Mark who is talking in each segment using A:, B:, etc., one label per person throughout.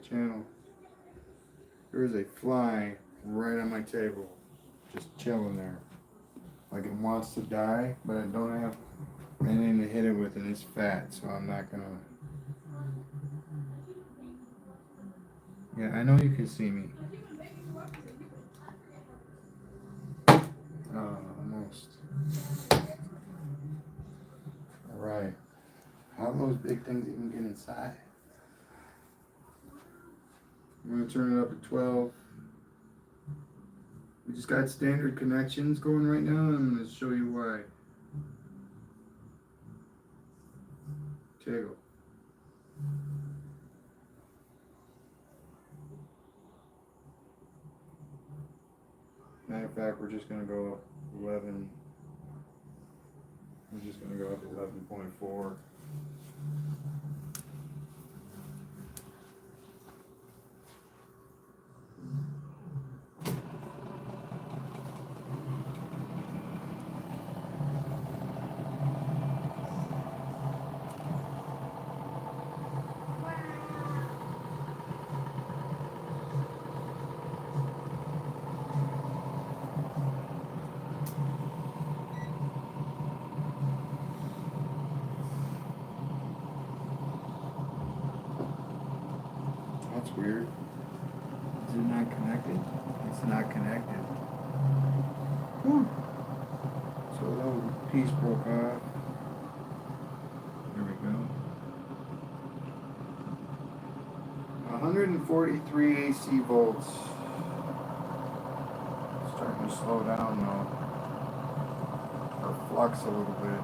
A: channel. There's a fly right on my table, just chilling there. Like it wants to die, but I don't have anything to hit it with, and it's fat, so I'm not gonna. Yeah, I know you can see me. Almost. Alright. How those big things even get inside? I'm going to turn it up to 12. We just got standard connections going right now, and I'm going to show you why. Toggle. Matter of fact, we're just going to go up 11. We're just going to go up 11.4. That's weird. Is it not connected? It's not connected. Whew. So a little piece broke off. There we go. 143 AC volts. Starting to slow down though. Or flux a little bit.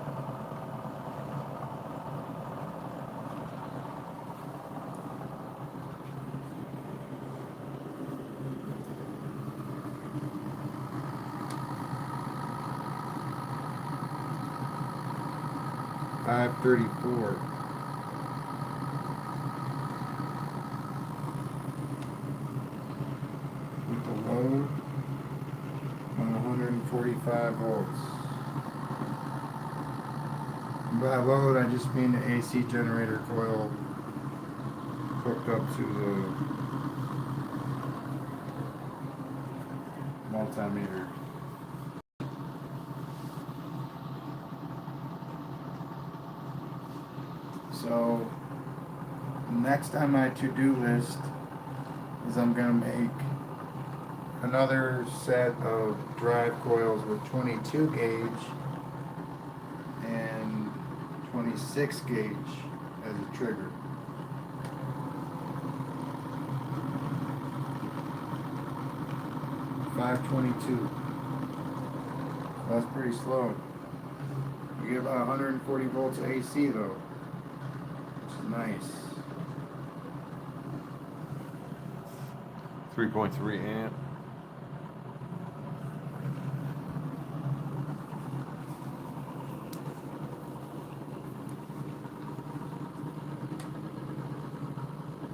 A: $534. With the load on 145 volts. And by load, I just mean the AC generator coil hooked up to the multimeter. So next on my to-do list is I'm going to make another set of drive coils with 22 gauge and 26 gauge as a trigger. $522. That's pretty slow. You get about 140 volts of AC though. Nice.
B: 3.3 amp.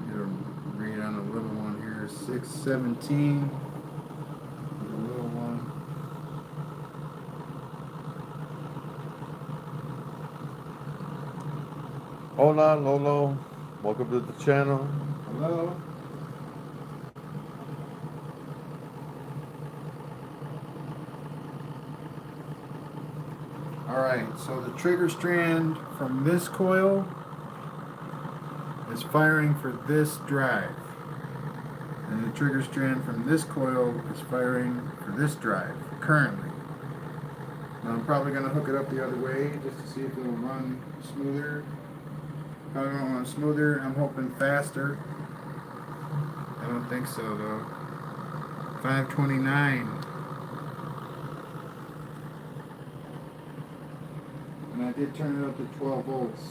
A: Get a read on a little one here. 617. The little one.
B: Hola, Lolo. Welcome to the channel.
A: Hello. Alright, so the trigger strand from this coil is firing for this drive. And the trigger strand from this coil is firing for this drive currently. Now I'm probably going to hook it up the other way just to see if it'll run smoother. I don't want smoother, I'm hoping faster. I don't think so though. 529. And I did turn it up to 12 volts.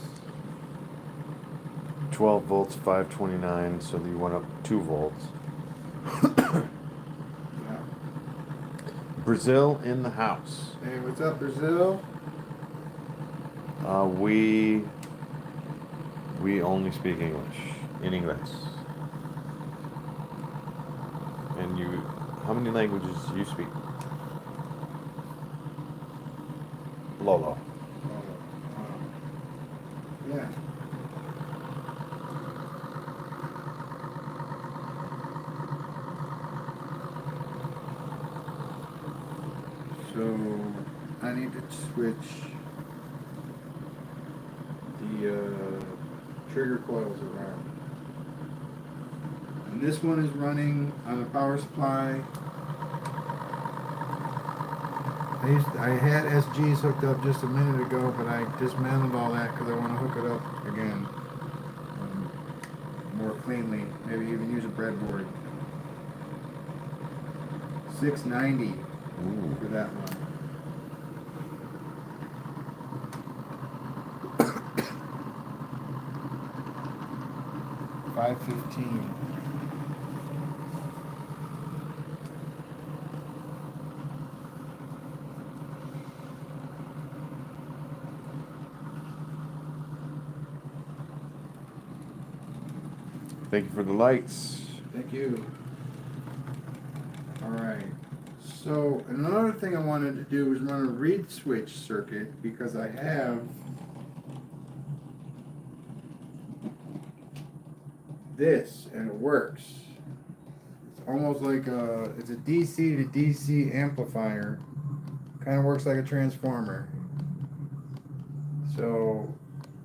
B: 12 volts, 529, so you went up 2 volts.
A: Yeah.
B: Brazil in the house.
A: Hey, what's up, Brazil?
B: We only speak English. In English. And you, how many languages do you speak? Lolo.
A: Yeah. So I need to switch the trigger coils around. And this one is running on a power supply. I had SGs hooked up just a minute ago, but I dismantled all that because I want to hook it up again more cleanly. Maybe even use a breadboard. 690 for that one. $515.
B: Thank you for the lights.
A: Thank you. Alright. So another thing I wanted to do is run a reed switch circuit because I have this and it works. It's almost like it's a DC to DC amplifier. Kind of works like a transformer. So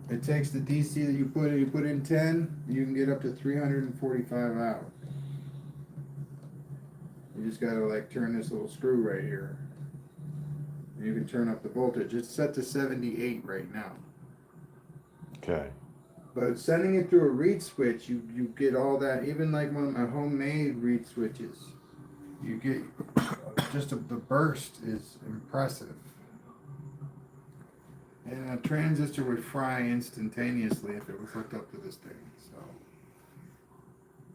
A: it takes the DC that you put in 10, you can get up to 345 out. You just gotta like turn this little screw right here. And you can turn up the voltage. It's set to 78 right now.
B: Okay.
A: But sending it through a reed switch, you get all that, even like one of my homemade reed switches. You get just the burst is impressive. And a transistor would fry instantaneously if it was hooked up to this thing. So,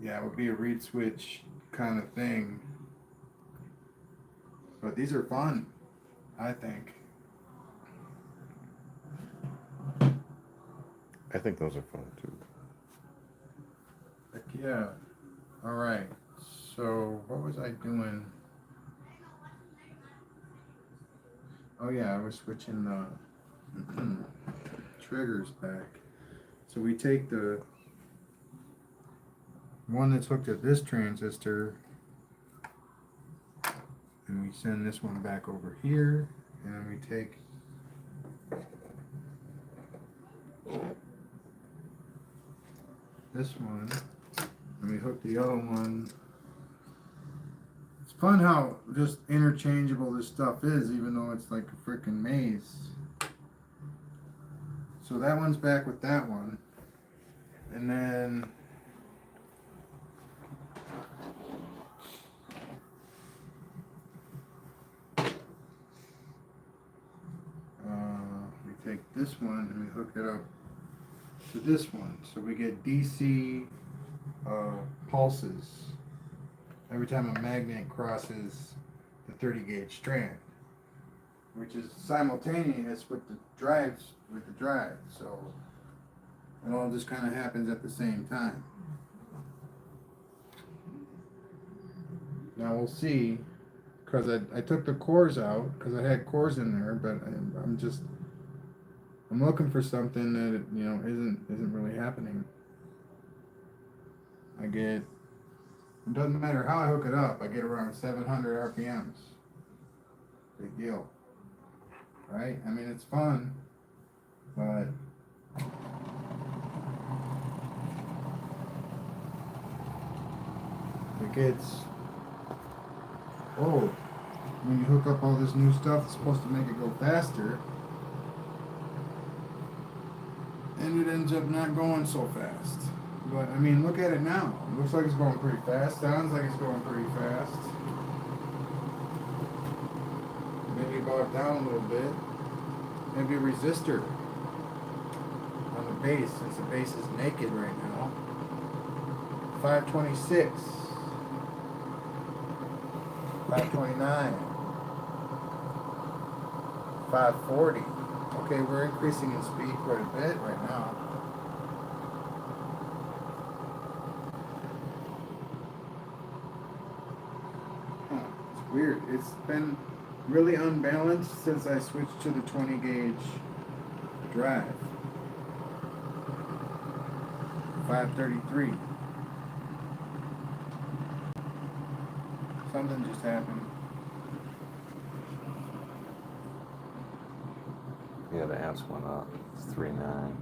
A: yeah, it would be a reed switch kind of thing. But these are fun, I think.
B: I think those are fun too.
A: Heck yeah. All right. So, what was I doing? Oh, yeah, I was switching the triggers back. So we take the one that's hooked to this transistor and we send this one back over here, and then we take this one and we hook the other one. It's fun how just interchangeable this stuff is, even though it's like a freaking maze. So that one's back with that one. And then we take this one and we hook it up to this one. So we get DC pulses every time a magnet crosses the 30 gauge strand, which is simultaneous with the drive. So it all just kind of happens at the same time. Now we'll see, because I took the cores out because I had cores in there, but I'm looking for something that isn't really happening. It doesn't matter how I hook it up, I get around 700 RPMs. Big deal, right? I mean, it's fun, but it gets when you hook up all this new stuff, it's supposed to make it go faster, and it ends up not going so fast. But I mean, look at it now. It looks like it's going pretty fast. Sounds like it's going pretty fast. Maybe go it down a little bit. Maybe a resistor on the bass, since the bass is naked right now. 526. 529. 540. Okay, we're increasing in speed quite a bit right now. It's weird. It's been really unbalanced since I switched to the 20 gauge drive. 533. Something just happened.
B: Yeah, the amps went up. It's 3.9.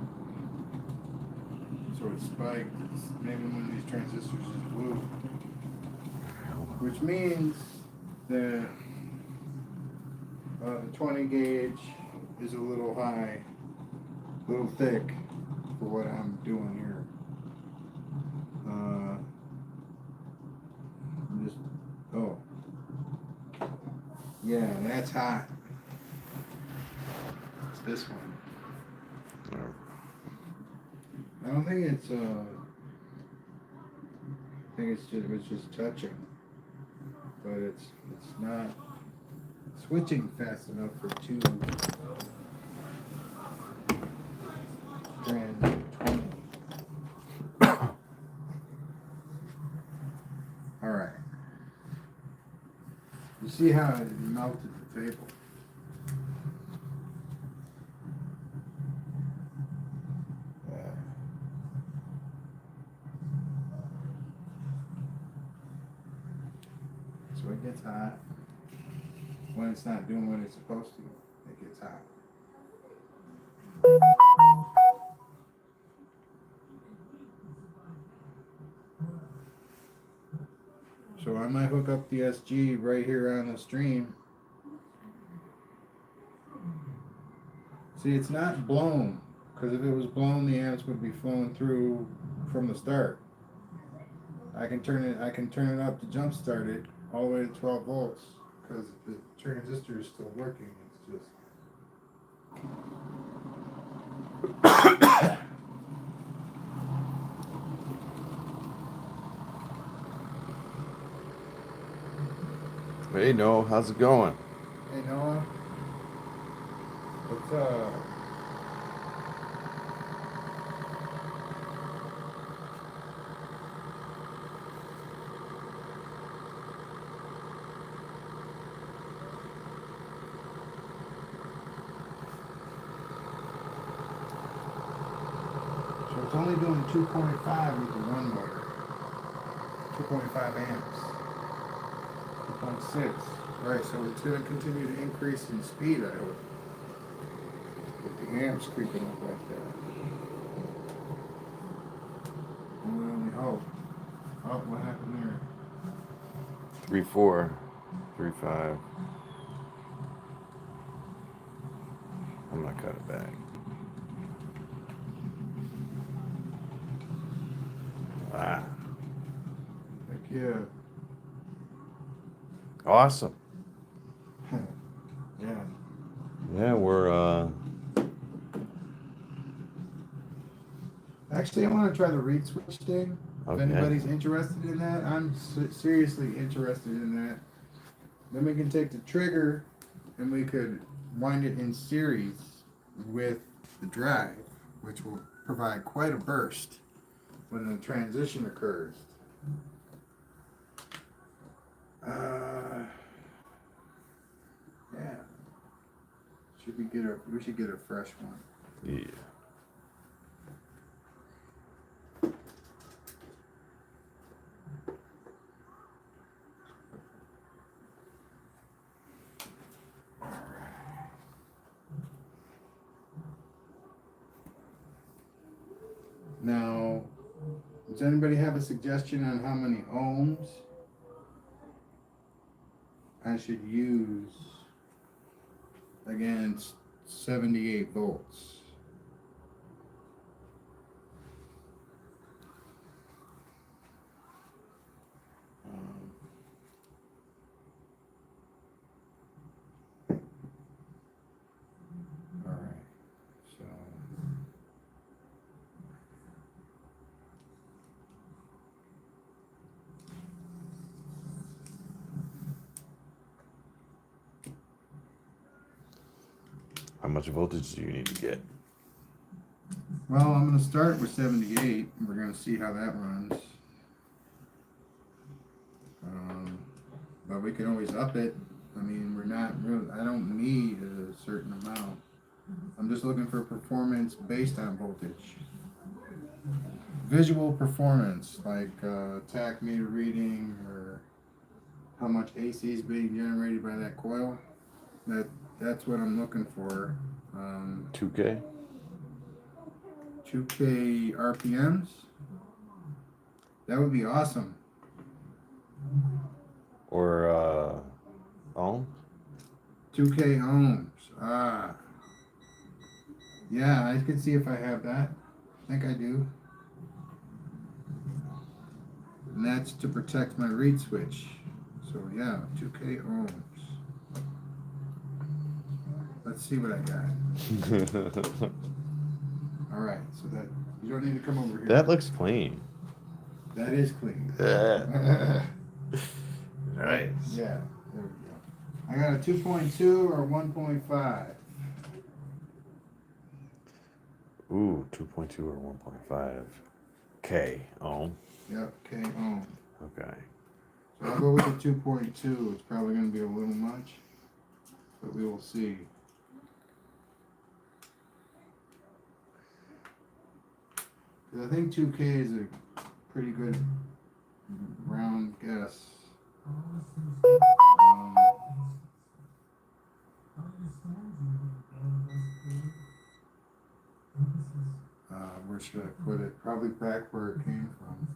A: So it spiked. Maybe one of these transistors is blue. Which means that the 20 gauge is a little high, a little thick for what I'm doing here. I'm just, oh. Yeah, that's hot. It's this one. I don't think it's, I think it's just, it was just touching. But it's not switching fast enough for 2 grand 20. Alright. You see how it melted the table? So it gets hot. When it's not doing what it's supposed to, it gets hot. So I might hook up the SG right here on the stream. See, it's not blown, because if it was blown, the amps would be flowing through from the start. I can turn it up to jump start it all the way to 12 volts, because the transistor is still working. It's just
B: Hey, Noah, how's it going?
A: Hey Noah, what's So it's only doing 2.5 with the one motor. 2.5 amps. 2.6. Right, so it's going to continue to increase in speed, I hope. With the amps creeping up like that. We only hope. Oh, what happened there?
B: 3.4, 3.5. I'm gonna cut it back. Ah,
A: Heck yeah.
B: awesome.
A: Yeah.
B: Yeah, we're
A: Actually, I want to try the reed switch thing.
B: Okay.
A: If anybody's interested in that, I'm seriously interested in that. Then we can take the trigger and we could wind it in series with the drive, which will provide quite a burst when the transition occurs. Yeah. We should get a fresh one.
B: yeah.
A: Now, does anybody have a suggestion on how many ohms I should use against 78 volts? All right, so
B: How much voltage do you need to get?
A: well, I'm going to start with 78. And we're going to see how that runs. But we can always up it. I mean, we're not really, I don't need a certain amount. I'm just looking for performance based on voltage. Visual performance, like tach meter reading or how much AC is being generated by that coil. That's what I'm looking for
B: 2K?
A: 2K RPMs. That would be awesome.
B: Or ohm?
A: 2K ohms. Ah. Yeah, I can see if I have that. I think I do. And that's to protect my reed switch. So yeah, 2K ohms. Let's see what I got. All right, so that you don't need to come over here.
B: That looks clean.
A: That is clean.
B: Nice.
A: Yeah, there we go. I got a 2.2 or 1.5.
B: Ooh, 2.2 or 1.5 K ohm.
A: Yep, K ohm.
B: Okay.
A: So I'll go with the 2.2. It's probably going to be a little much, but we will see. I think 2K is a pretty good round guess. Where should I put it? Probably back where it came from.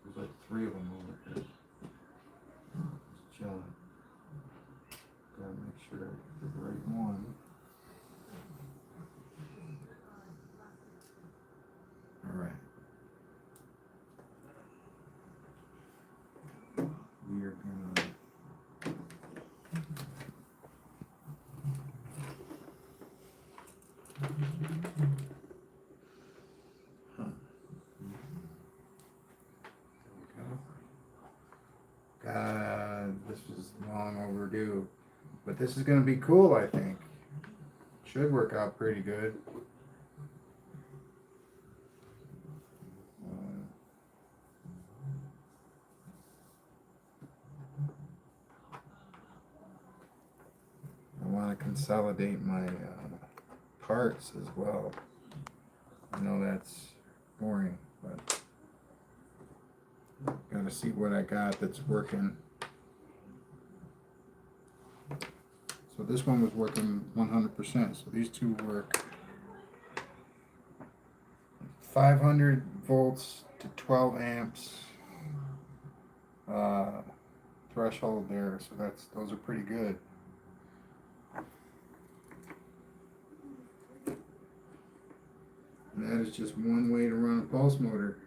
A: There's like 3 of them over here. Just chilling. Gotta make sure I get the right one. Alright. We are gonna God, this was long overdue. But this is gonna be cool, I think. Should work out pretty good. I want to consolidate my parts as well. I know that's boring, but gotta see what I got that's working. So this one was working 100%. So these two work 500 volts to 12 amps threshold there. So those are pretty good. And that is just one way to run a pulse motor.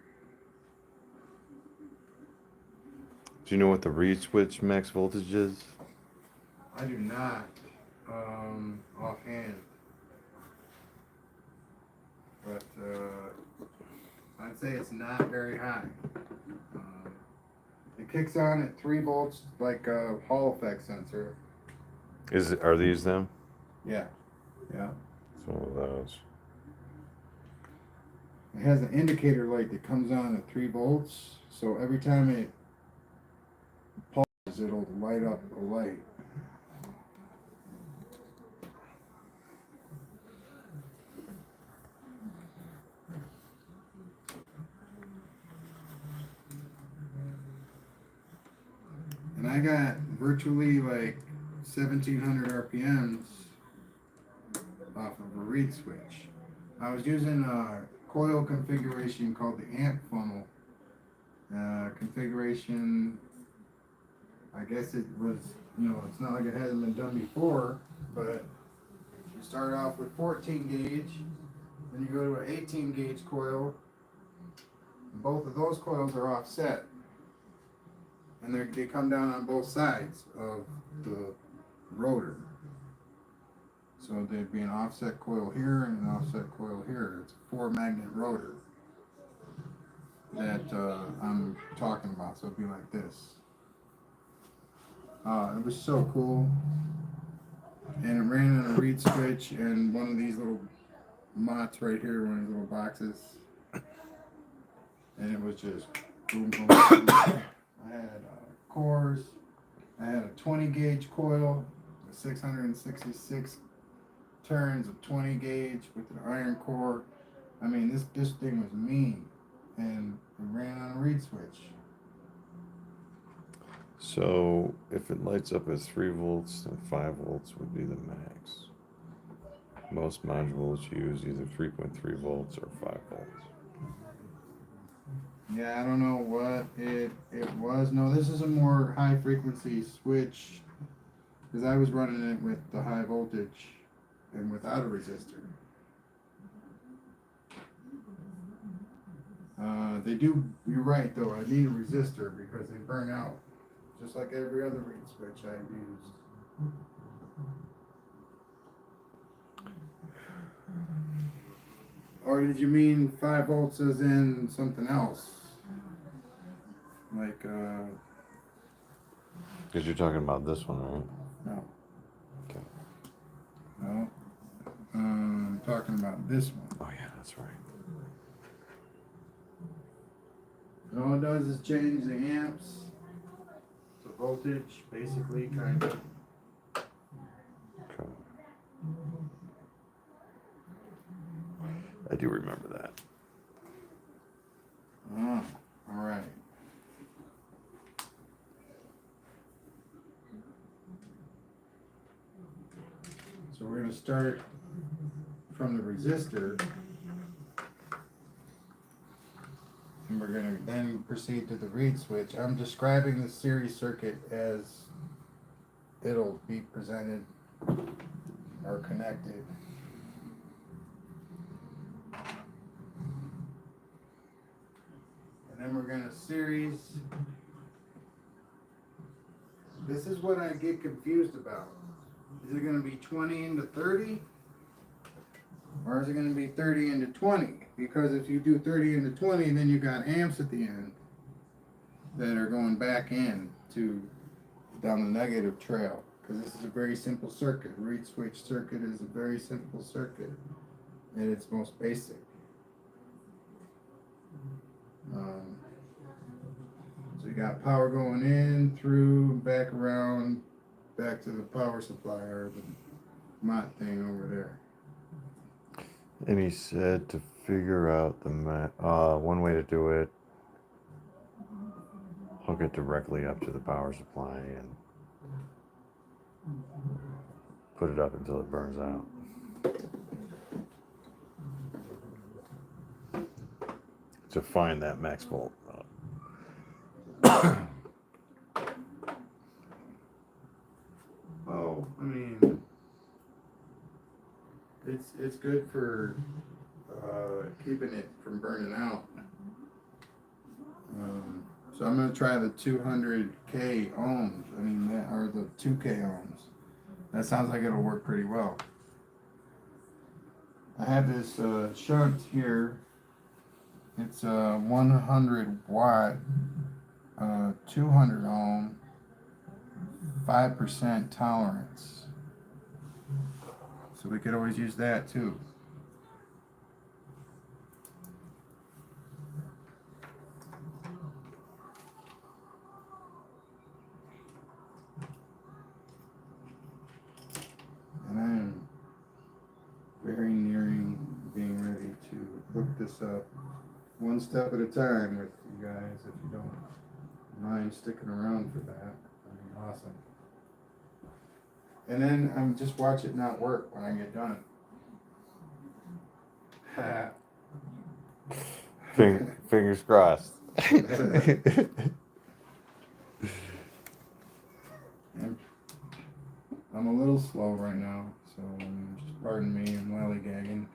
B: Do you know what the reed switch max voltage is?
A: I do not, offhand. But I'd say it's not very high. It kicks on at 3 volts like a Hall effect sensor.
B: Are these them?
A: Yeah. Yeah.
B: Some of those.
A: It has an indicator light that comes on at 3 volts, so every time it pulses, it'll light up a light. And I got virtually like 1700 RPMs off of a reed switch. I was using a coil configuration called the amp funnel. Configuration, I guess it was, it's not like it hasn't been done before, but you start off with 14 gauge, then you go to an 18 gauge coil. And both of those coils are offset, and they come down on both sides of the rotor. So there'd be an offset coil here and an offset coil here. It's a 4-magnet rotor that I'm talking about. So it'd be like this. It was so cool. And it ran on a reed switch and one of these little mots right here, one of these little boxes. And it was just boom, boom, boom. I had cores. I had a 20 gauge coil with 666 turns of 20 gauge with an iron core. I mean, this thing was mean, and it ran on a reed switch.
B: So if it lights up at 3 volts, then 5 volts would be the max. Most modules use either 3.3 volts or 5 volts.
A: Yeah, I don't know what it was. No, this is a more high frequency switch because I was running it with the high voltage and without a resistor. They do, you're right though, I need a resistor because they burn out just like every other reed switch I've used. Or did you mean 5 volts as in something else? Like,
B: Because you're talking about this one, right?
A: no.
B: Okay.
A: No. I'm talking about this one.
B: Oh yeah, that's right.
A: All it does is change the amps to voltage, basically, kind of.
B: Okay. I do remember that.
A: Oh, all right. So we're going to start from the resistor, and we're going to then proceed to the reed switch. I'm describing the series circuit as it'll be presented or connected. And then we're going to series. This is what I get confused about. Is it going to be 20 into 30? Or is it going to be 30 into 20? Because if you do 30 into 20, then you got amps at the end that are going back in to down the negative trail. Because this is a very simple circuit. Reed switch circuit is a very simple circuit at its most basic. So you got power going in, through, back around, back to the power supply or the mott thing over there.
B: And he said to figure out the one way to do it, hook it directly up to the power supply and put it up until it burns out. To find that max volt.
A: Oh, I mean, it's good for keeping it from burning out. So I'm gonna try the 200k ohms. I mean, that or the 2k ohms. That sounds like it'll work pretty well. I have this shunt here. It's a 100 watt, 200 ohm, 5% tolerance. So we could always use that too. And I'm very nearing being ready to hook this up one step at a time with you guys. If you don't mind sticking around for that, that'd be awesome. And then just watch it not work when I get done.
B: Fingers crossed.
A: I'm a little slow right now, so just pardon me, I'm lollygagging.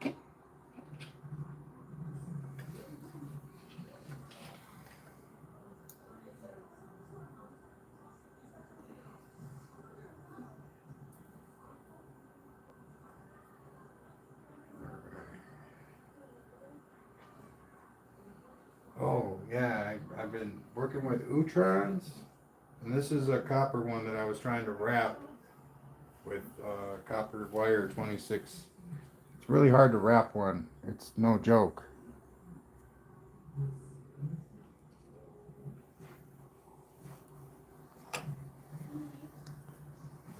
A: Oh, yeah, I've been working with Utrons, and this is a copper one that I was trying to wrap with copper wire 26. It's really hard to wrap one. It's no joke.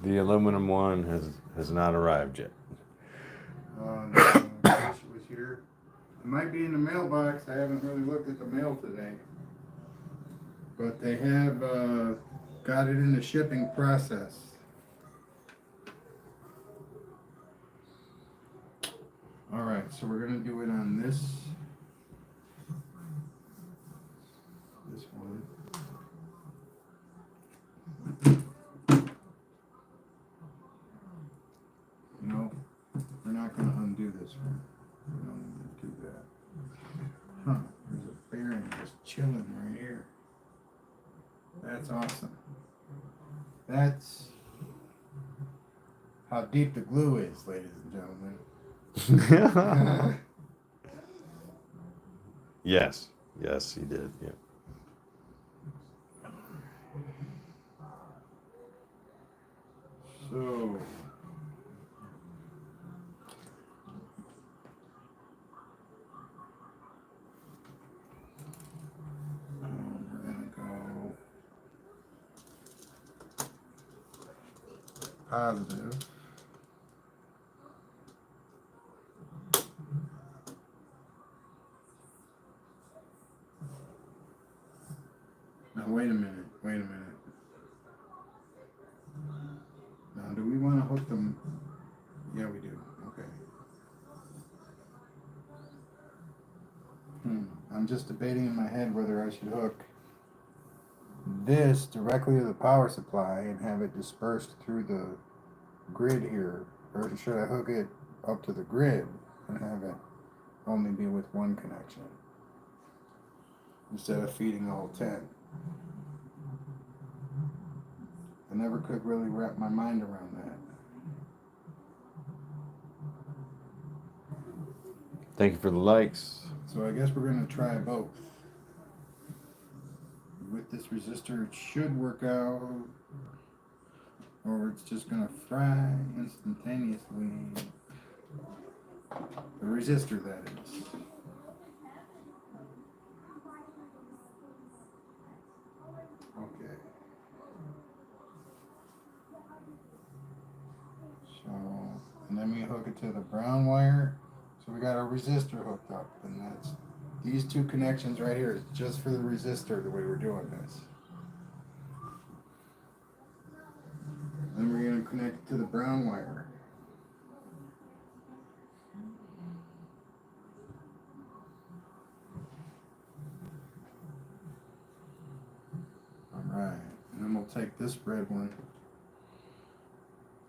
B: The aluminum one has not arrived yet.
A: No, I wish it was here. It might be in the mailbox. I haven't really looked at the mail today. But they have got it in the shipping process. All right, so we're gonna do it on this one. No, we're not gonna undo this one. We don't need to do that. Huh, there's a bearing just chilling right here. That's awesome. That's how deep the glue is, ladies and gentlemen.
B: Yes. Yes, he did. Yeah.
A: So, we're gonna go positive. Now, wait a minute. Now, do we want to hook them? Yeah, we do. Okay. I'm just debating in my head whether I should hook this directly to the power supply and have it dispersed through the grid here, or should I hook it up to the grid and have it only be with one connection instead of feeding all 10? I never could really wrap my mind around that.
B: Thank you for the likes.
A: So I guess we're going to try both. With this resistor, it should work out, or it's just going to fry instantaneously. The resistor, that is. Okay. So, and then we hook it to the brown wire. So we got our resistor hooked up, and that's these two connections right here is just for the resistor the way we're doing this. Then we're going to connect it to the brown wire. Alright, and then we'll take this red one.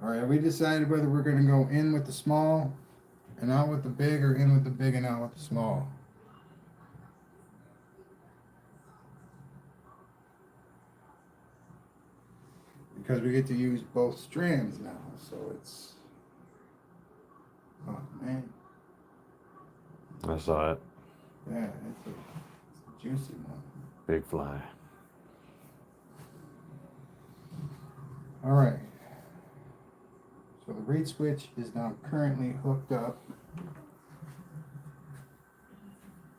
A: Alright, we decided whether we're going to go in with the small and out with the big, or in with the big and out with the small. Because we get to use both strands now, so it's... Oh, man.
B: I saw it.
A: Yeah, it's a juicy one.
B: Big fly.
A: Alright. So the reed switch is now currently hooked up.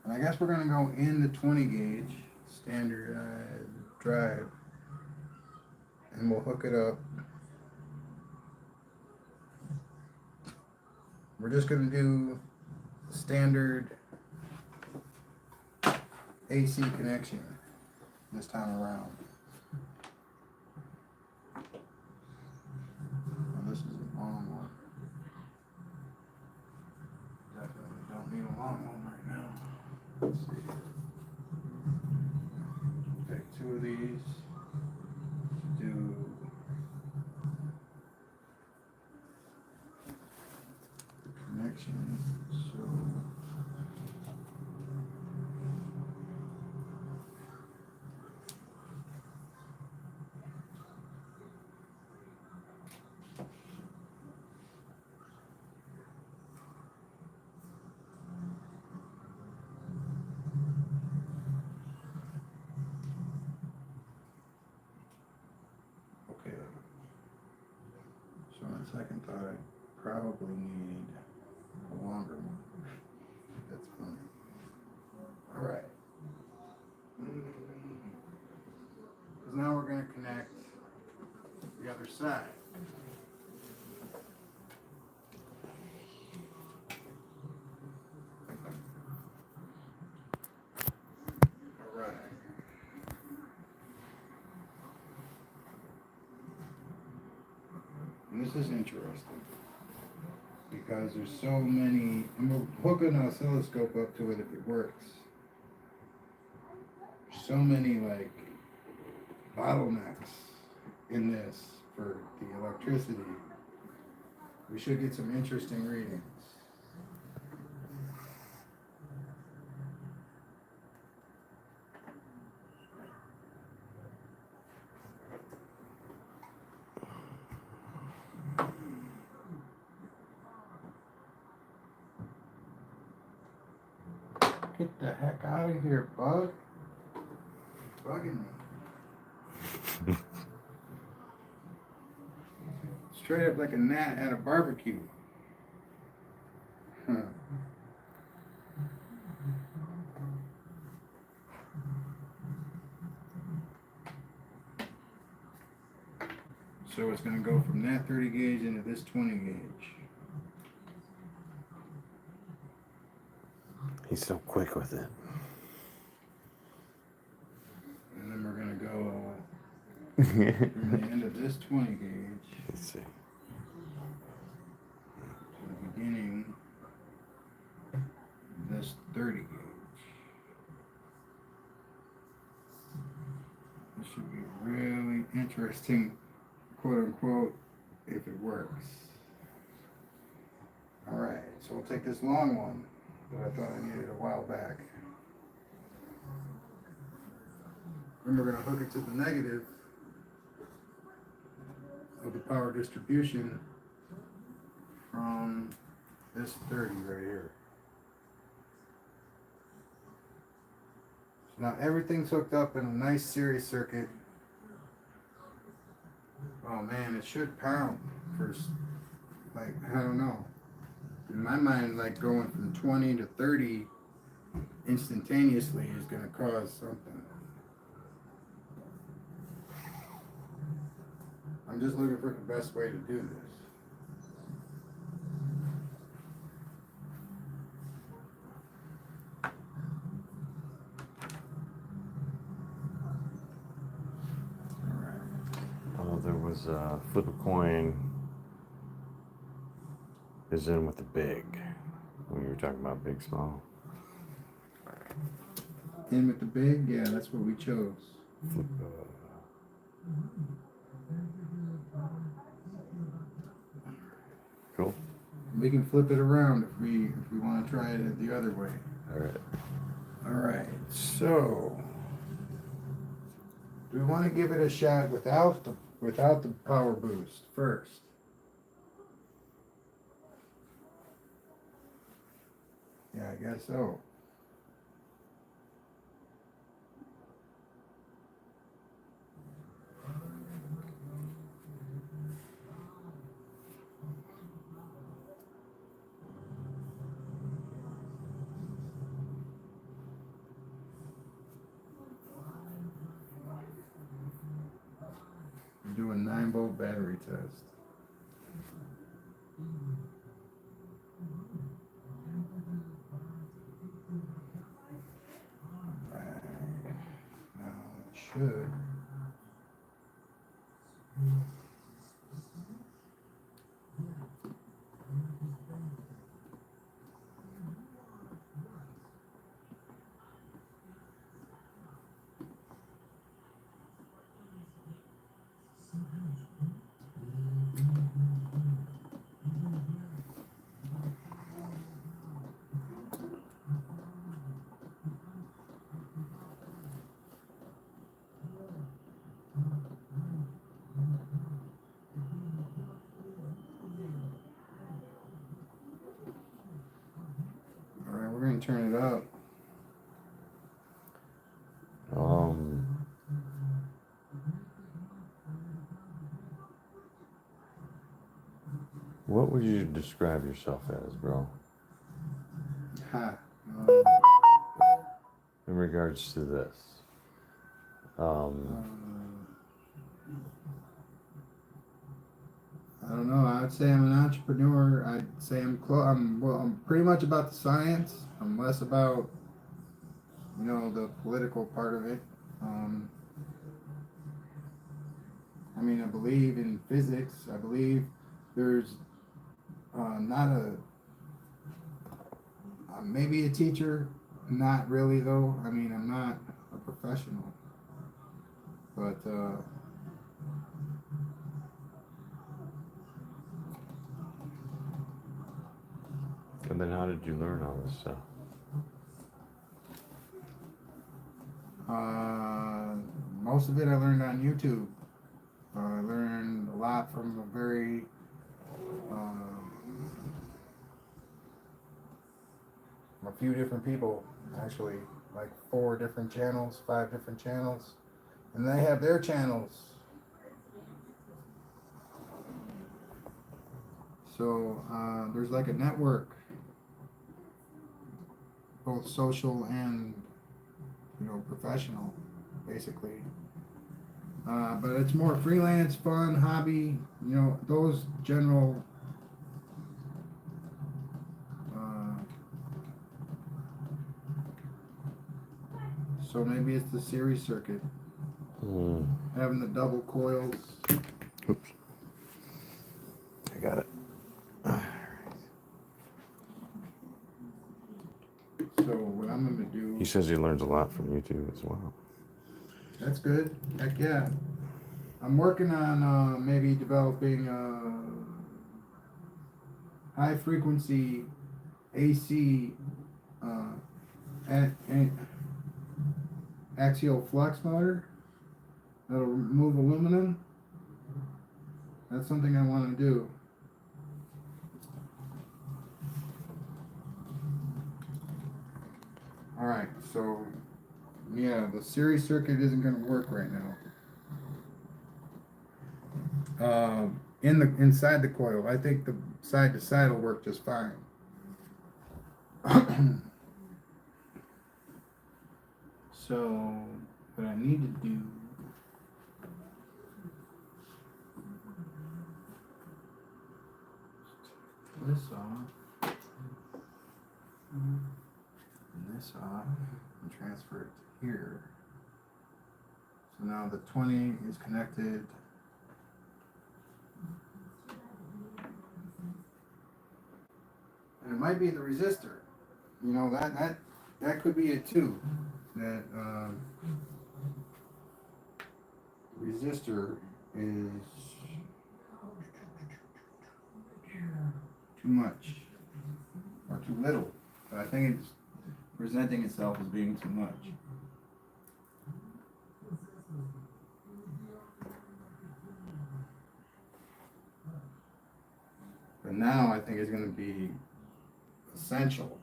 A: And I guess we're going to go in the 20 gauge standard drive. And we'll hook it up. We're just going to do standard AC connection this time around. Now this is a long one. Definitely don't need a long one right now. Let's see. Take two of these. Do connection. So okay. So on second thought, I probably need a longer one. That's funny. All right. Because now we're going to connect the other side. All right. is interesting because there's so many. I'm gonna hook an oscilloscope up to it if it works. So many like bottlenecks in this for the electricity. We should get some interesting readings. Get the heck out of here, bug. Bugging me. Straight up like a gnat at a barbecue. Huh. So it's going to go from that 30 gauge into this 20 gauge.
B: He's so quick with it.
A: And then we're going to go from the end of this 20 gauge
B: Let's see.
A: to the beginning of this 30 gauge. This should be really interesting, quote unquote, if it works. Alright, so we'll take this long one that I thought I needed a while back. And we're going to hook it to the negative of the power distribution from this 30 right here. So now everything's hooked up in a nice series circuit. Oh man, it should pound first. Like, I don't know. In my mind, like going from 20 to 30 instantaneously is going to cause something. I'm just looking for the best way to do this.
B: Oh, there was a flip a coin is in with the big. When you were talking about big, small.
A: In with the big, yeah, that's what we chose.
B: Flip, cool.
A: We can flip it around if we want to try it the other way.
B: All right.
A: All right, so do we want to give it a shot without the power boost first? Yeah, I guess so. We're doing 9-volt battery test. Now it should. All right, we're going to turn it up.
B: What would you describe yourself as, bro? In regards to this?
A: I don't know. I'd say I'm an entrepreneur. I'd say I'm pretty much about the science. I'm less about, the political part of it. I believe in physics. I believe there's not maybe a teacher, not really though. I mean, I'm not a professional, but
B: And then how did you learn all this stuff?
A: most of it I learned on YouTube. I learned a lot from a very a few different people, actually, like 4 different channels, 5 different channels, and they have their channels. So there's like a network, both social and professional, basically. But it's more freelance, fun, hobby, those general. So maybe it's the series circuit, having the double coils.
B: Oops. I got it.
A: So what I'm going to do...
B: He says he learns a lot from YouTube as well.
A: That's good. Heck yeah. I'm working on maybe developing high frequency AC axial flux motor that'll remove aluminum. That's something I want to do. Alright, so yeah, the series circuit isn't going to work right now. Inside the coil, I think the side to side will work just fine. So what I need to do is this off and this off and transfer it to here. So now the 20 is connected. And it might be the resistor. That could be it too. That resistor is too much or too little. But I think it's presenting itself as being too much. But now I think it's going to be essential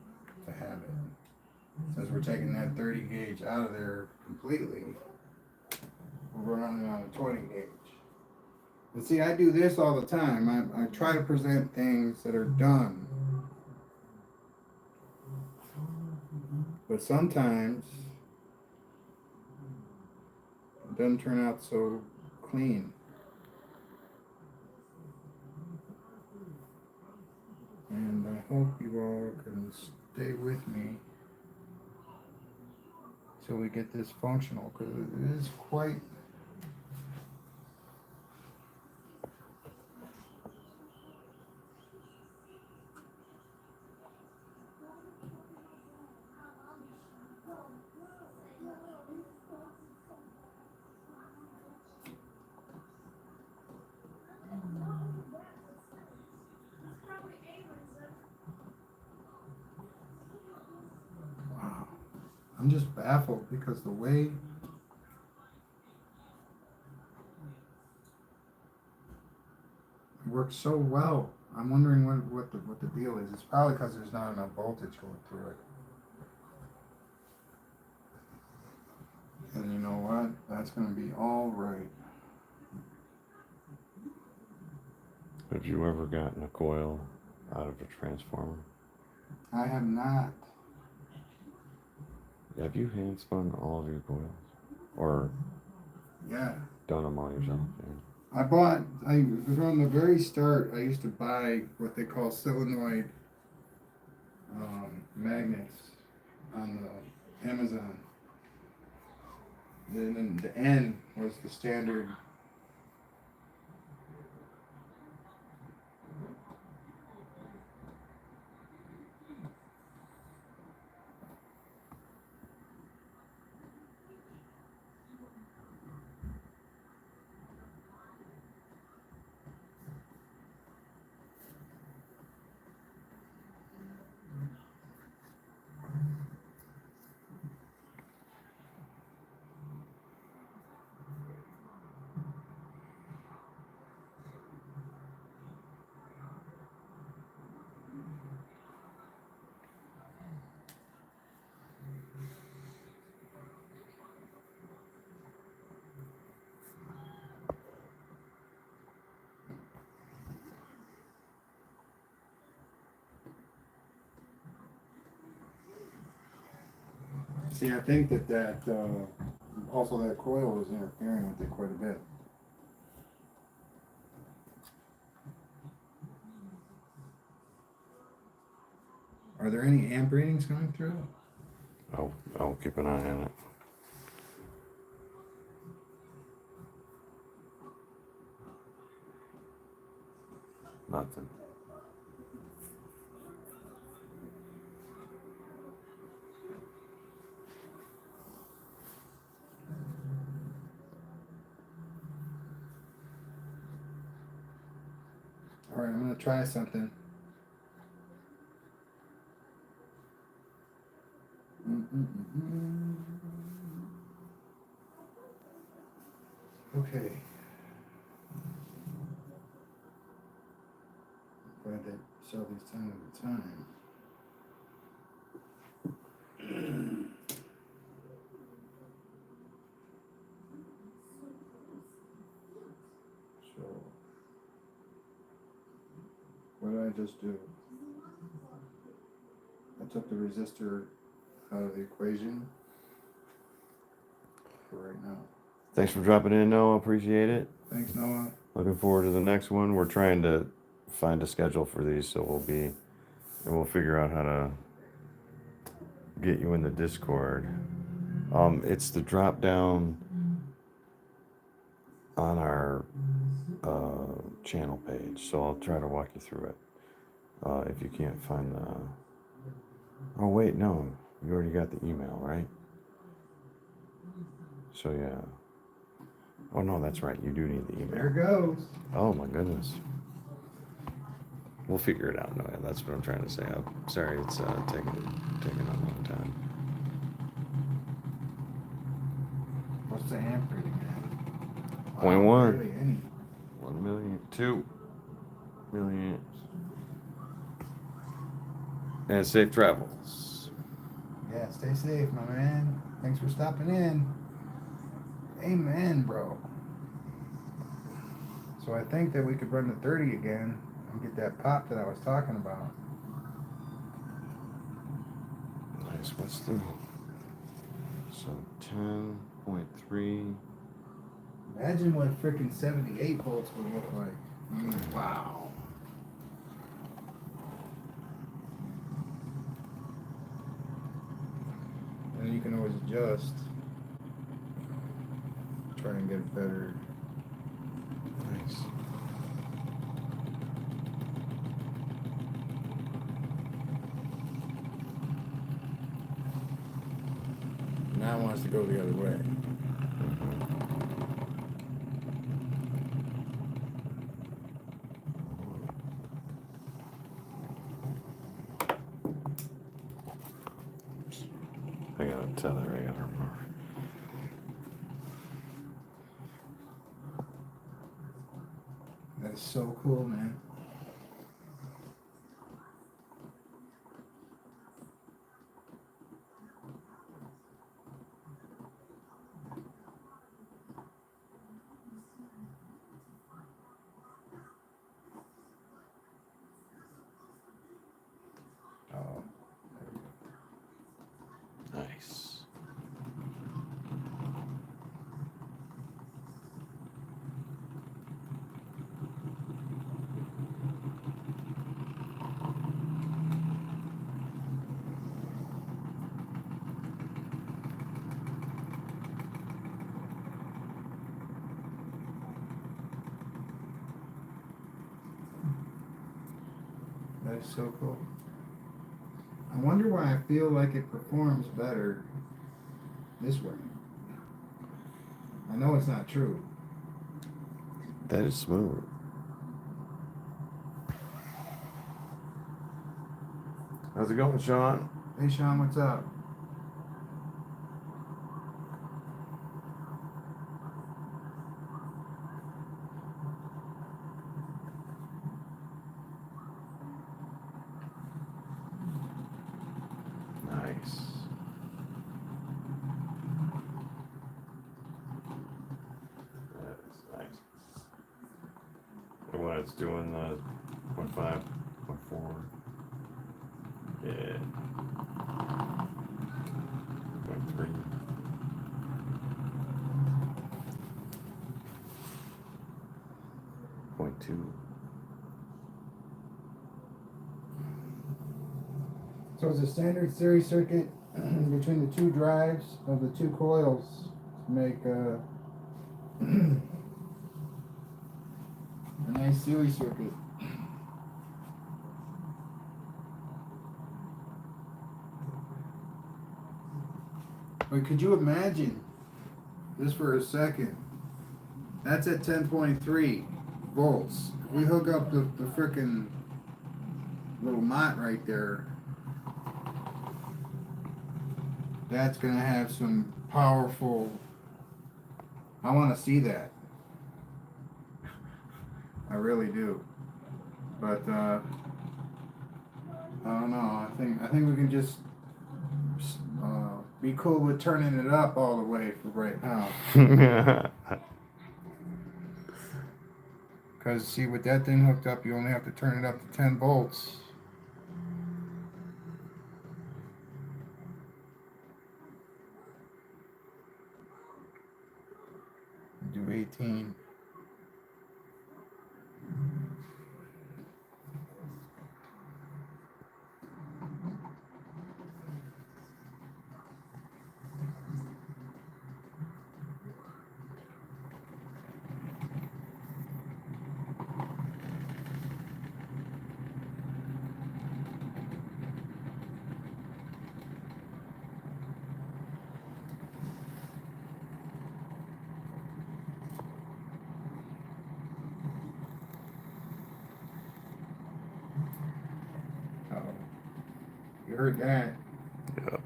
A: to have it. Since we're taking that 30 gauge out of there completely, we're running on a 20 gauge. But see, I do this all the time. I try to present things that are done. But sometimes it doesn't turn out so clean. And I hope you all can stay with me till we get this functional, because it is quite... Wow. I'm just baffled because the way it works so well. I'm wondering what the deal is. It's probably because there's not enough voltage going through it. And you know what? That's going to be all right.
B: Have you ever gotten a coil out of a transformer?
A: I have not.
B: Have you hand spun all of your coils? Or
A: Yeah.
B: done them all yourself? Yeah.
A: From the very start, I used to buy what they call solenoid magnets on the Amazon. Then the N was the standard See, I think that also that coil is interfering with it quite a bit. Are there any amp readings coming through?
B: I'll keep an eye on it. Nothing.
A: All right, I'm gonna try something. Okay. Glad they sell these 10 at a time. So, what did I just do? I took the resistor out of the equation for right now.
B: Thanks for dropping in, Noah. Appreciate it.
A: Thanks, Noah.
B: Looking forward to the next one. We're trying to find a schedule for these, so we'll figure out how to get you in the Discord. It's the drop down on our channel page, so I'll try to walk you through it. If you can't find the... Oh wait, no, you already got the email, right? So yeah. Oh no, that's right, you do need the email.
A: There it goes.
B: Oh my goodness. We'll figure it out, Noah. That's what I'm trying to say. I'm sorry it's taking a long time.
A: What's the amp reading at?
B: 0.1.
A: Really any.
B: 1 million, 2 million. And safe travels.
A: Yeah, stay safe, my man. Thanks for stopping in. Amen, bro. So I think that we could run to 30 again and get that pop that I was talking about.
B: Nice. What's the... So 10.3.
A: Imagine what freaking 78 volts would look like. Wow. And you can always adjust. Try and get it better.
B: Nice.
A: Now it wants to go the other way.
B: I gotta tether, I gotta remove.
A: That is so cool, man. Oh,
B: Nice.
A: that is so cool. I wonder why I feel like it performs better this way. I know it's not true.
B: That is smooth. How's it going, Sean?
A: Hey, Sean, what's up?
B: Nice. That is nice. And when it's doing the 0.5, 0.4. Yeah. 0.3. 2.
A: So it's a standard series circuit between the two drives of the two coils to make a nice series circuit. But could you imagine, just for a second, that's at 10.3 volts. If we hook up the frickin' little mott right there, that's gonna have some powerful, I wanna see that. I really do. But I don't know, I think we can just be cool with turning it up all the way for right now. Because, see, with that thing hooked up, you only have to turn it up to 10 volts. Do 18. You heard that.
B: Yeah.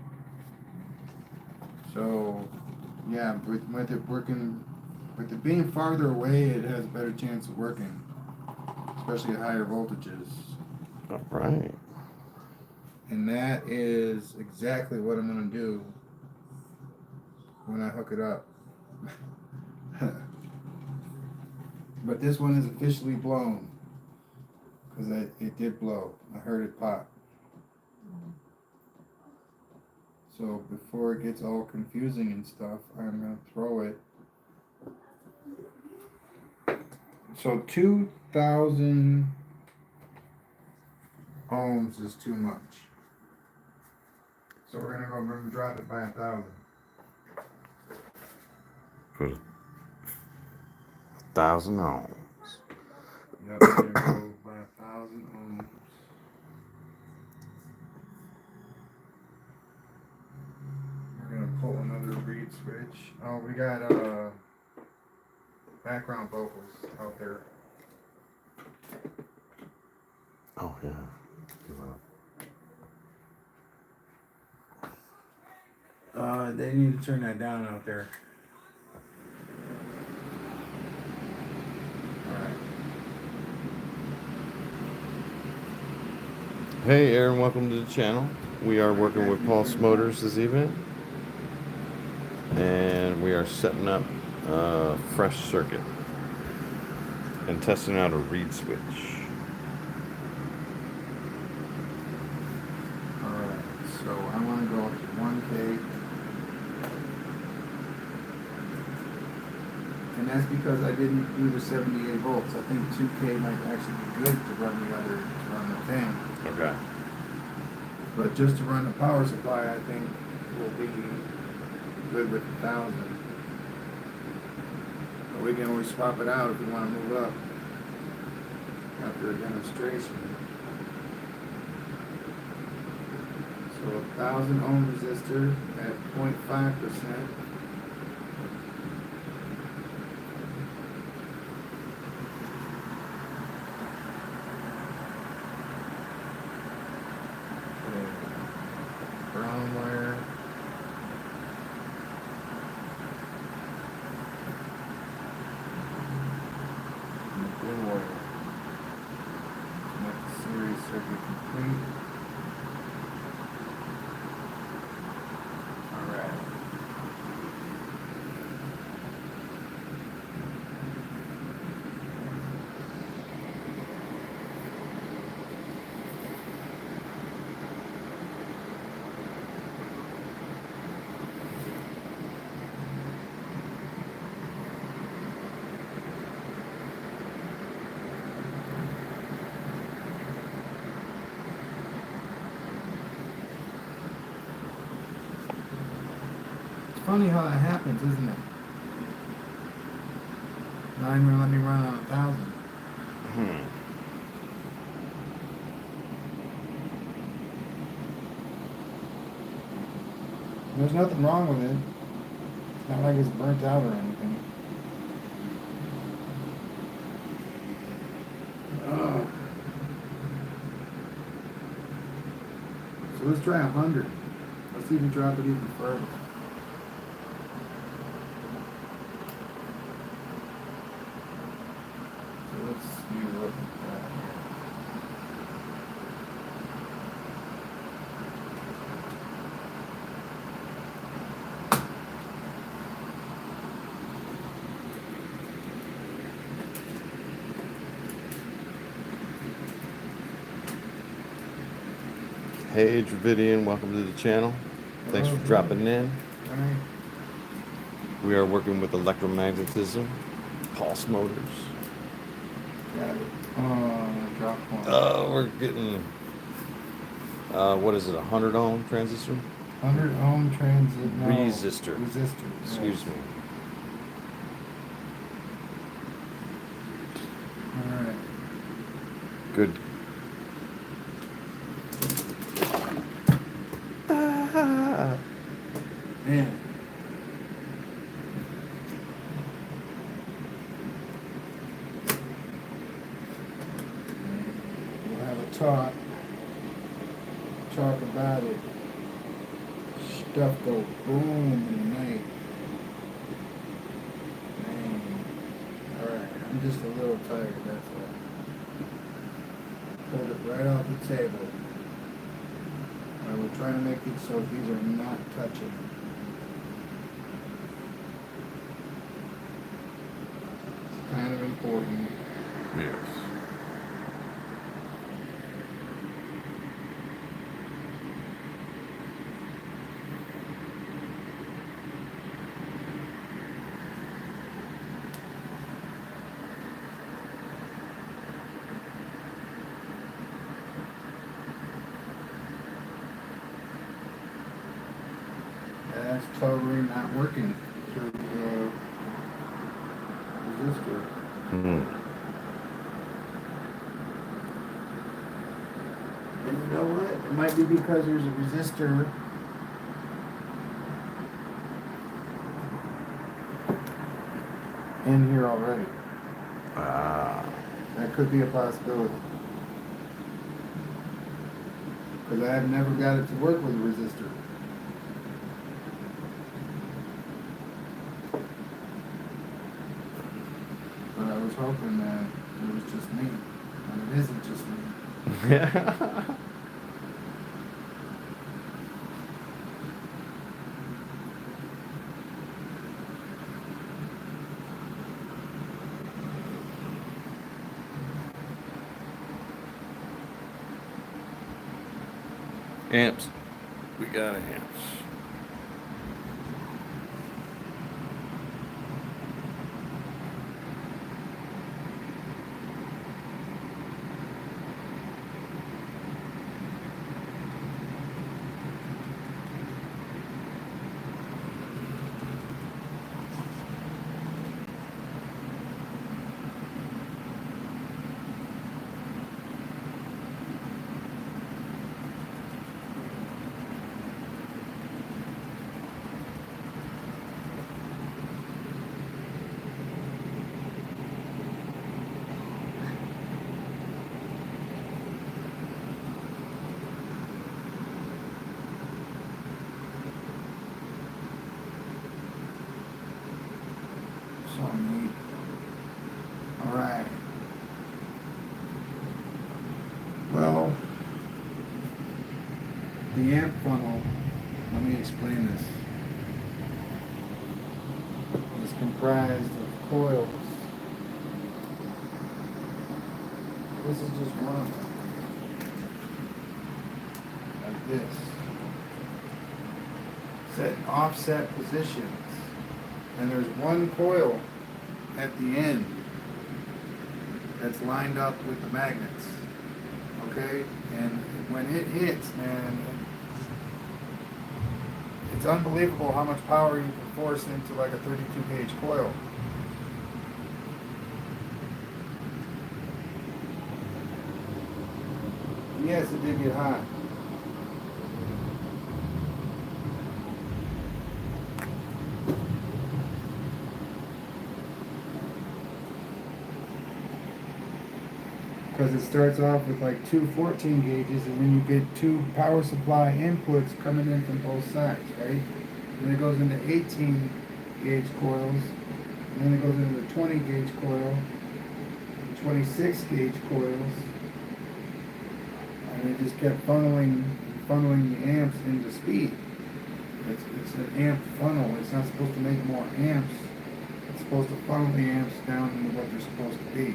A: So, yeah, with it working, with it being farther away, it has a better chance of working, especially at higher voltages.
B: All right.
A: And that is exactly what I'm going to do when I hook it up. But this one is officially blown, because it did blow. I heard it pop. So before it gets all confusing and stuff, I'm going to throw it. So 2,000 ohms is too much. So we're going to drop it by 1,000.
B: Put 1,000 ohms.
A: Yep, we're going to go by 1,000 ohms. We're going to pull another reed switch. Oh, we got background vocals out there.
B: Oh, yeah.
A: They need to turn that down out there. Alright.
B: Hey, Aaron, welcome to the channel. We are working with Pulse Motors this evening. And we are setting up a fresh circuit and testing out a reed switch.
A: Alright, so I want to go up to 1K. And that's because I didn't do the 78 volts. I think 2K might actually be good to run the thing.
B: Okay.
A: But just to run the power supply, I think will be good with 1,000. But we can always swap it out if we want to move up after a demonstration. So 1,000 ohm resistor at 0.5%. Brown wire. And blue wire. Make the series circuit complete. Alright. funny how that happens, isn't it? Not even gonna let me run on 1,000. There's nothing wrong with it. It's not like it's burnt out or anything. Oh. So let's try 100. Let's even drop it even further. So let's see what we've got here.
B: Hey Dravidian, welcome to the channel. Thanks for dropping in.
A: Alright.
B: We are working with electromagnetism, pulse motors.
A: Got it. Oh, drop one.
B: We're getting, what is it, 100 ohm transistor?
A: 100 ohm transit. No,
B: Resistor.
A: Resistor.
B: Excuse me.
A: Alright.
B: Good.
A: Man. We'll have a talk about it. Stuff go boom in the night. Man. Alright, I'm just a little tired, that's all. Hold it right off the table. Alright, we're trying to make it so these are not touching. Kind of important.
B: Yes.
A: That's totally not working through the resistor. And you know what? It might be because there's a resistor in here already. That could be a possibility. Because I have never got it to work with a resistor. But I was hoping that it was just me. And it isn't just me.
B: Amps. We got amps.
A: So neat. Alright. Well, the amp funnel, let me explain this, is comprised of coils. This is just one of them. Like this. Set in offset positions. And there's one coil at the end that's lined up with the magnets. Okay? And when it hits, man, It's unbelievable how much power you can force into like a 32 gauge coil. Yes, it did get hot. Because it starts off with like two 14 gauges, and then you get two power supply inputs coming in from both sides, right? Then it goes into 18 gauge coils, and then it goes into the 20 gauge coil, 26 gauge coils, and it just kept funneling the amps into speed. It's an amp funnel. It's not supposed to make more amps. It's supposed to funnel the amps down into what they're supposed to be.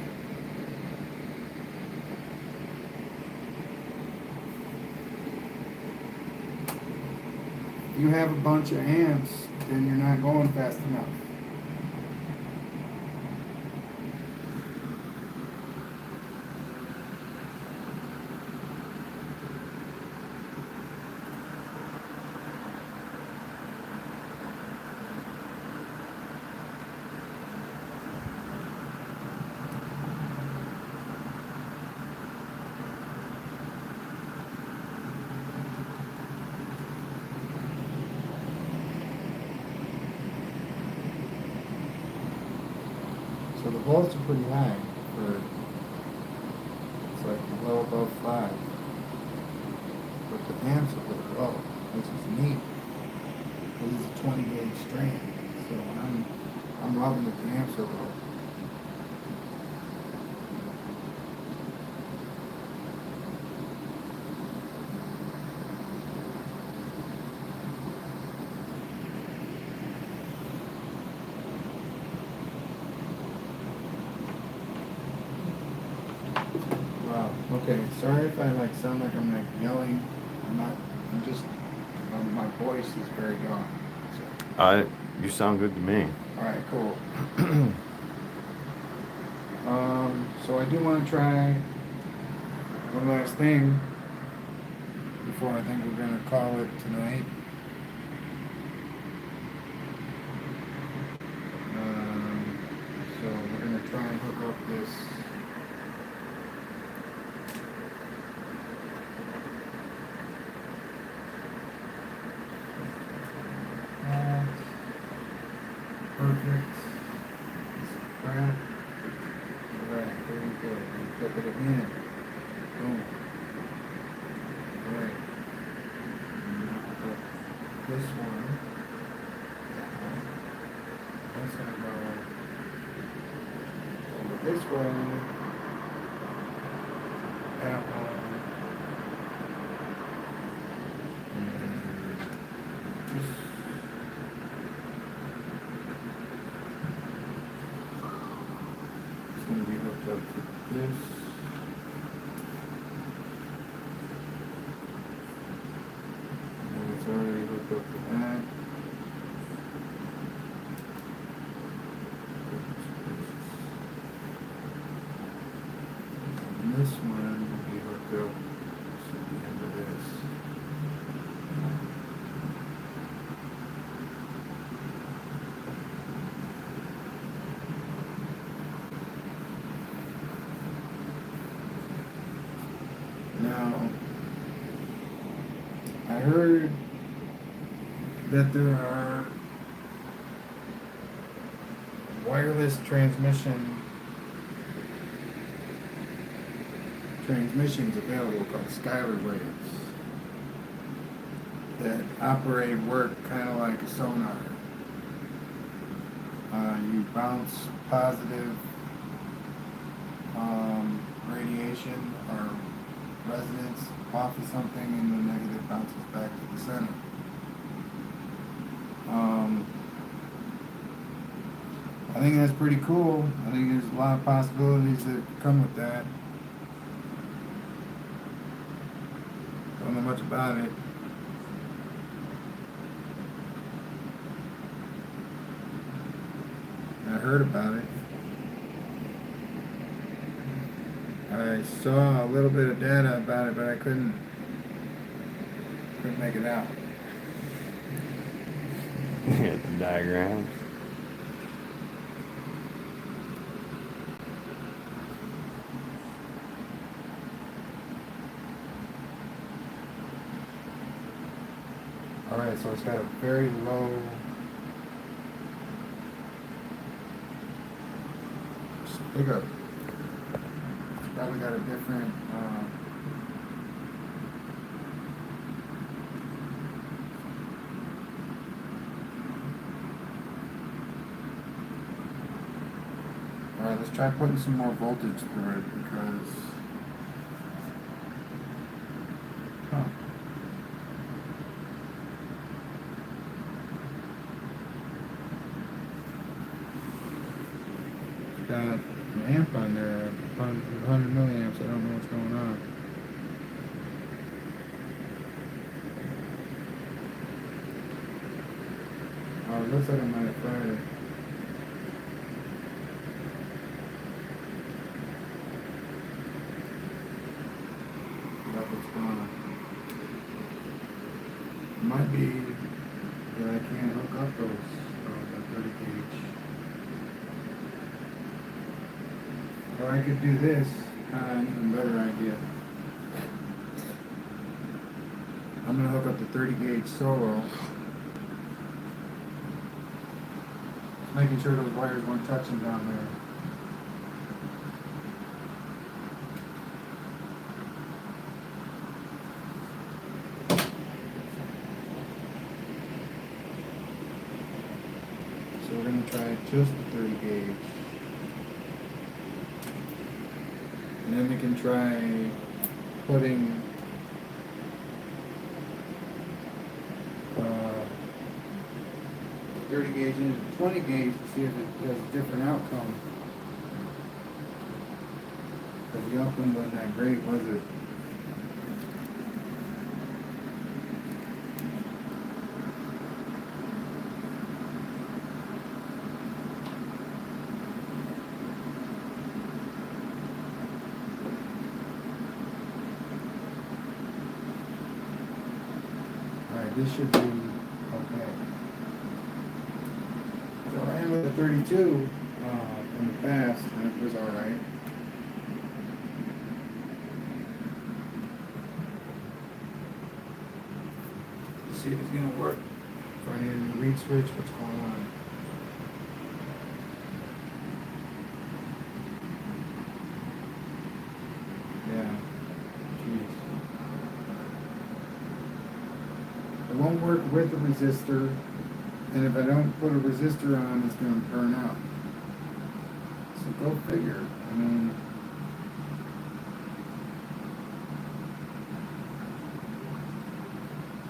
A: If you have a bunch of amps, then you're not going fast enough. So the volts are pretty high for, it's like well above 5. But the amps are pretty low, which is neat. Because it's a 20 gauge strand. So I'm loving that the amps are low. Wow. Okay. Sorry if I sound like I'm yelling. I'm not. I'm just. My voice is very gone. So.
B: You sound good to me.
A: All right. Cool. So I do want to try one last thing before I think we're gonna call it tonight. So we're gonna try and hook up this. Perfect. Crap. Alright, very good. We clip it in. Boom. Alright. This one. That's gonna go over this way. That one. And this. It's going to be hooked up to this. And it's already hooked up to that. And this one will be hooked up to the end of this. Now, I heard that there are wireless transmissions available called Skylar waves that work kind of like a sonar. You bounce positive radiation or resonance off of something, and the negative bounces back to the center. I think that's pretty cool. I think there's a lot of possibilities that come with that. Don't know much about it. I heard about it. I saw a little bit of data about it, but I couldn't make it out.
B: The diagrams.
A: Alright, so it's got a very low. Pickup. It's probably got a different. Alright, let's try putting some more voltage through it because. Huh. It's got an amp on there, 100 milliamps. I don't know what's going on. Oh, it looks like I might have fired it. That's what's going on. It might be that I can't hook up those, that 30 gauge. Or I could do this, an even better idea. I'm going to hook up the 30 gauge solo. Making sure those wires weren't touching down there. So we're going to try just the 30 gauge. And then we can try putting 30 gauge into 20 gauge to see if it has a different outcome. Because the outcome wasn't that great, was it? Alright, this should be okay. So I am with the 32 in the past, and it was alright. Let's see if it's going to work. If I need a new reed switch, what's going on? Yeah. Jeez. It won't work with the resistor. And if I don't put a resistor on, it's going to burn out. So go figure. I mean,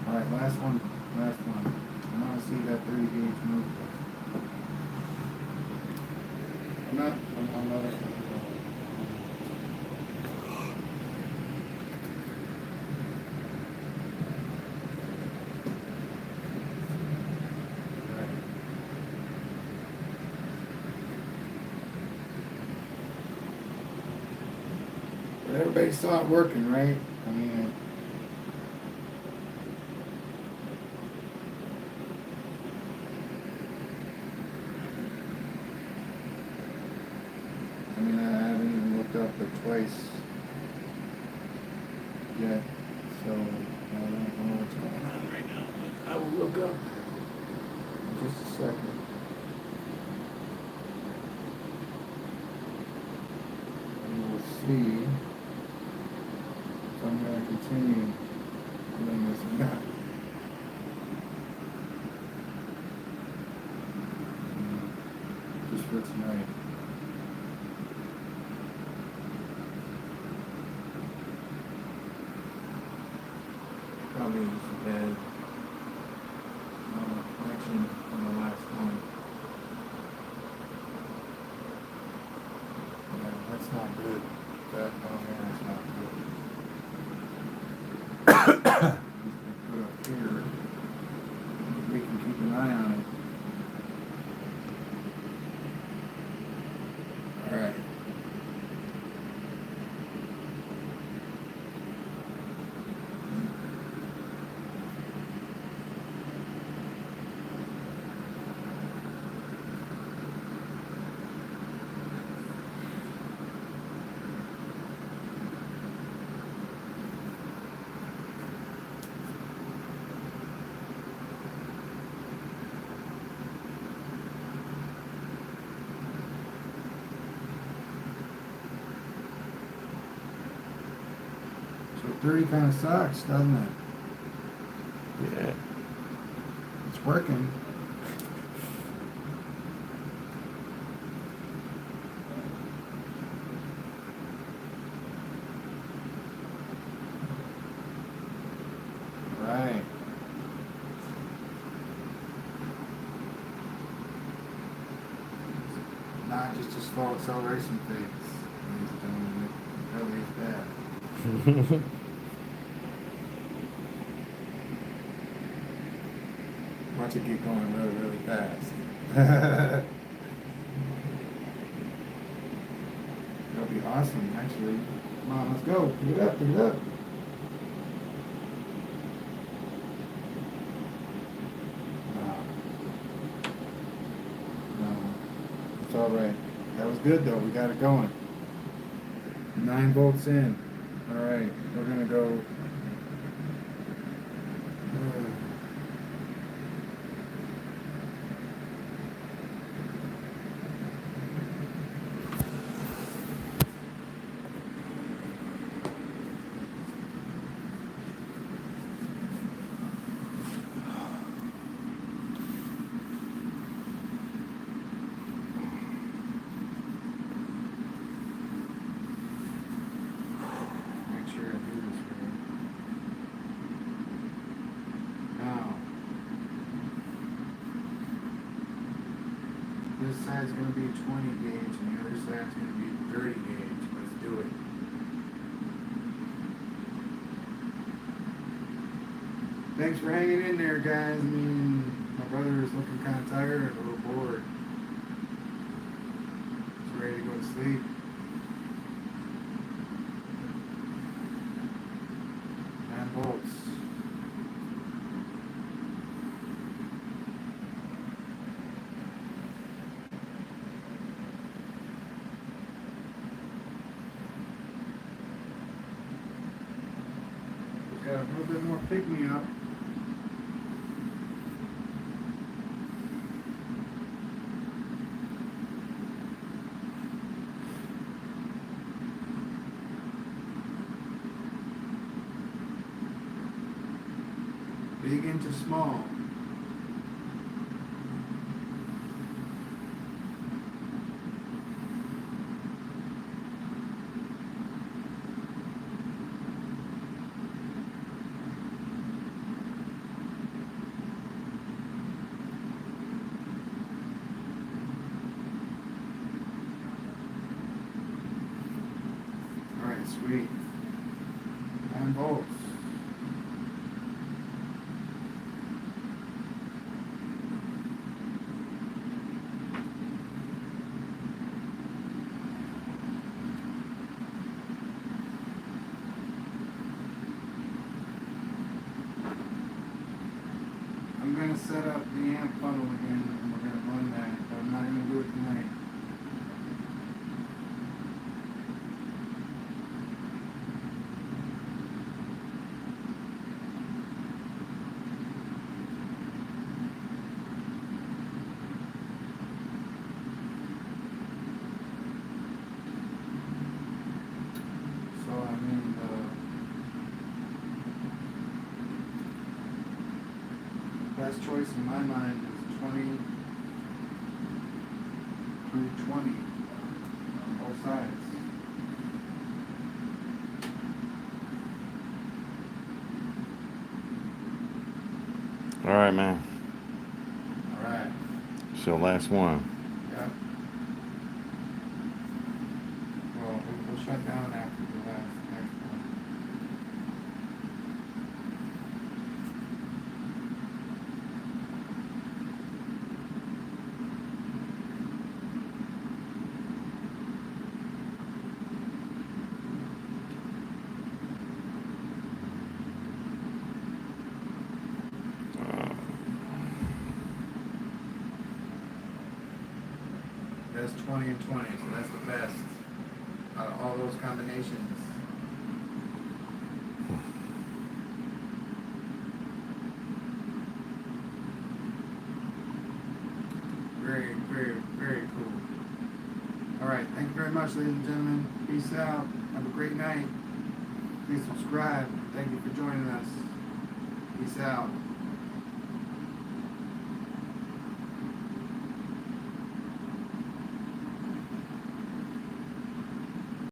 A: alright, last one. I want to see that 30 gauge move. I'm not. I'm not. Everybody saw it working, right? I mean, I haven't even looked up it twice yet, so I don't know what's going on right now. But I will look up in just a second. And we'll see. I'm going to continue doing this or not. Just for tonight. Probably just a bad connection on the last one. Yeah, that's not good. That's not good. Put up here. We can keep an eye on it. 30 kind of sucks, doesn't it?
B: Yeah.
A: It's working. Right. Not just a slow acceleration phase, ladies and gentlemen. It really is bad. Watch it get going really, really fast. That'll be awesome, actually. Come on, let's go. Pick it up, pick it up. No. It's all right. That was good, though. We got it going. 9 volts in. All right. We're going to go... Make sure I do this right. Now, this side's going to be 20 gauge and the other side's going to be 30 gauge. Let's do it. Thanks for hanging in there, guys. I mean, my brother is looking kind of tired and a little bored. He's ready to go to sleep. And bolts. Got a little bit more pick me up. Big into small. Alright, sweet. 9 volts. I'm going to set up the amp funnel again and we're going to run that, but I'm not going to do it tonight. So I mean the best choice in my mind is 20 through 20 on both sides.
B: All right, man.
A: All right.
B: So last one.
A: Yeah. Well, we'll shut down after the next one. That's 20 and 20, so that's the best out of all those combinations. Very, very, very cool. All right, thank you very much, ladies and gentlemen. Peace out. Have a great night. Please subscribe. Thank you for joining us. Peace out.